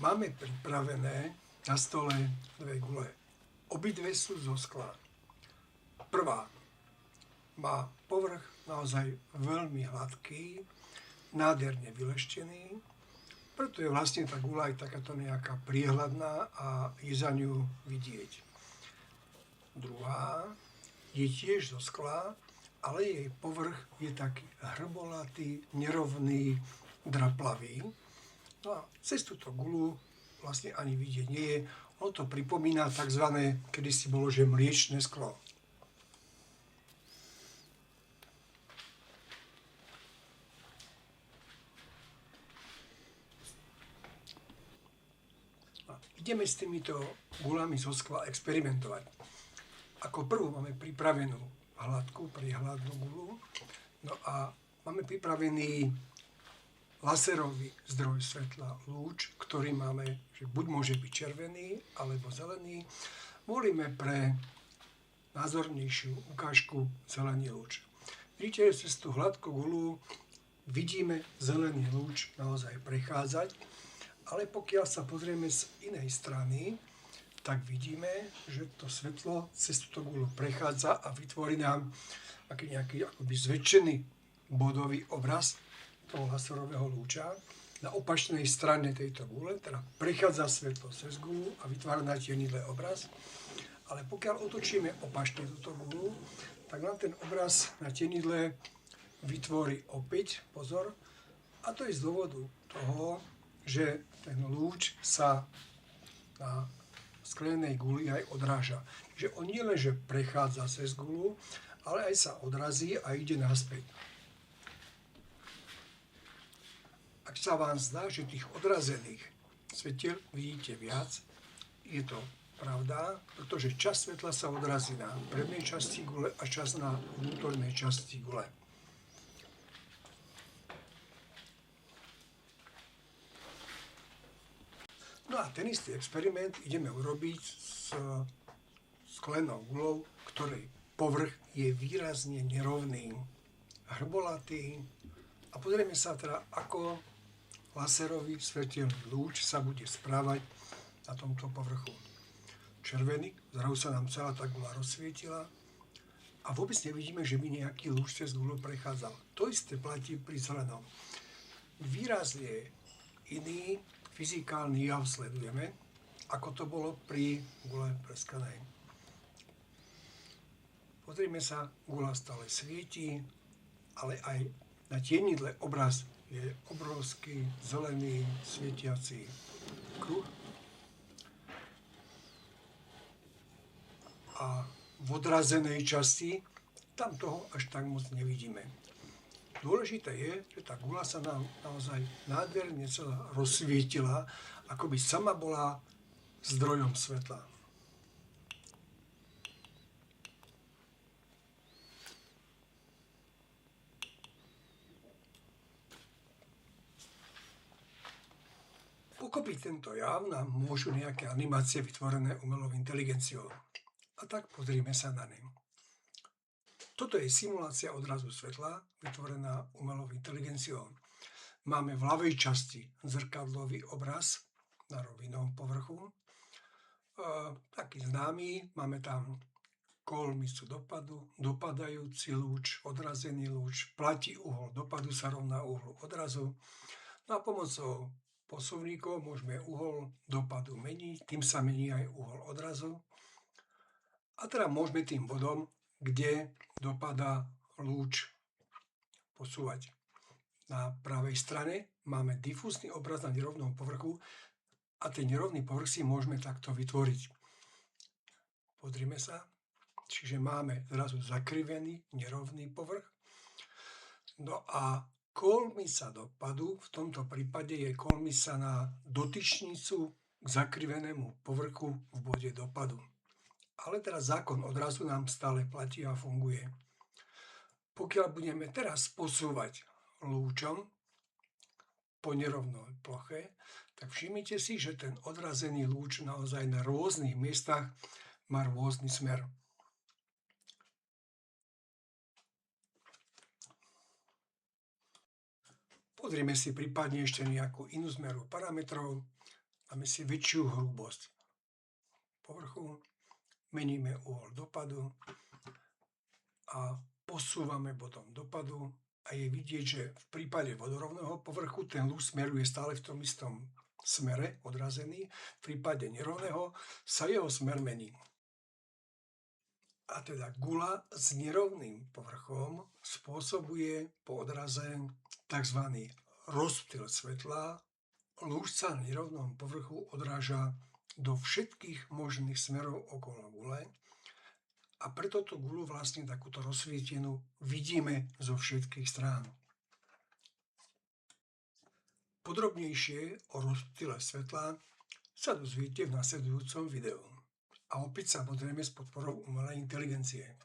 Máme pripravené na stole dve gule. Obidve sú zo skla. Prvá má povrch naozaj veľmi hladký, nádherne vyleštený, preto je vlastne tá guľa aj takáto nejaká priehľadná a je za ňu vidieť. Druhá je tiež zo skla, ale jej povrch je taký hrbolatý, nerovný, draplavý. No a cez túto guľu vlastne ani vidieť nie je. Ono to pripomína tzv. Kedysi bolo, že mliečne sklo. Ideme s týmito guľami zo skla experimentovať. Ako prvú máme pripravenú hladkú, priehľadnú guľu. No a máme pripravený laserový zdroj svetla, lúč, ktorý máme, že buď môže byť červený, alebo zelený. Volíme pre názornejšiu ukážku zelený lúč. Vidíte, že cez tú hladkú guľu vidíme zelený lúč naozaj prechádzať, ale pokiaľ sa pozrieme z inej strany, tak vidíme, že to svetlo cez túto guľu prechádza a vytvorí nám nejaký akoby zväčšený bodový obraz toho laserového lúča. Na opačnej strane tejto gule, teda prechádza svetlo cez guľu a vytvára na tienidle obraz. Ale pokiaľ otočíme opačne túto guľu, tak nám ten obraz na tienidle vytvorí opäť, pozor, a to je z dôvodu toho, že ten lúč sa na sklenej guli aj odráža. Že on nie len, že prechádza cez guľu, ale aj sa odrazí a ide naspäť. Ak sa vám zdá, že tých odrazených svetiel vidíte viac, je to pravda, pretože časť svetla sa odrazí na prednej časti gule a časť na vnútornej časti gule. No a ten istý experiment ideme urobiť s sklenou guľou, ktorej povrch je výrazne nerovný, hrbolatý. A pozrieme sa teda, ako laserový svetelný lúč sa bude správať na tomto povrchu. Červený, zrazu sa nám celá tá guľa rozsvietila a vôbec nevidíme, že by nejaký lúč cez guľu prechádzal. To isté platí pri zelenom. Výrazne iný fyzikálny jav sledujeme, ako to bolo pri gule preskanej. Pozrime sa, guľa stále svieti, ale aj na tienidle obraz je obrovský zelený svietiaci kruh. A v odrazenej časti tam toho až tak moc nevidíme. Dôležité je, že tá guľa sa nám naozaj nádherne celá rozsvietila, ako by sama bola zdrojom svetla. Pochopiť tento jav nám môžu nejaké animácie vytvorené umelou inteligenciou. A tak pozrime sa na ne. Toto je simulácia odrazu svetla, vytvorená umelou inteligenciou. Máme v ľavej časti zrkadlový obraz na rovinovom povrchu. Taký známy, máme tam kolmicu dopadu, dopadajúci lúč, odrazený lúč, platí uhol dopadu sa rovná uhlu odrazu. No a pomocou posuvníkov môžeme uhol dopadu meniť, tým sa mení aj uhol odrazu. A teda môžeme tým bodom, kde dopadá lúč, posúvať. Na pravej strane máme difúzny obraz na nerovnom povrchu a ten nerovný povrch si môžeme takto vytvoriť. Pozrime sa. Čiže máme zrazu zakrivený, nerovný povrch. No a kolmica dopadu, v tomto prípade je kolmica na dotyčnicu k zakrivenému povrchu v bode dopadu. Ale teraz zákon odrazu nám stále platí a funguje. Pokiaľ budeme teraz posúvať lúčom po nerovnej ploche, tak všimnite si, že ten odrazený lúč naozaj na rôznych miestach má rôzny smer. Pozrieme si prípadne ešte nejakú inú zmeru parametrov. máme si väčšiu hrubosť povrchu, meníme uhol dopadu a posúvame potom dopadu a je vidieť, že v prípade vodorovného povrchu ten lúč smeruje stále v tom istom smere odrazený, v prípade nerovného sa jeho smer mení. A teda guľa s nerovným povrchom spôsobuje po odraze tzv. Rozptyl svetla. Lúč sa na nerovnom povrchu odráža do všetkých možných smerov okolo gule a preto tú guľu vlastne takúto rozsvietenú vidíme zo všetkých strán. Podrobnejšie o rozptyle svetla sa dozviete v nasledujúcom videu. A opäť samozrejme s podporou umelej inteligencie.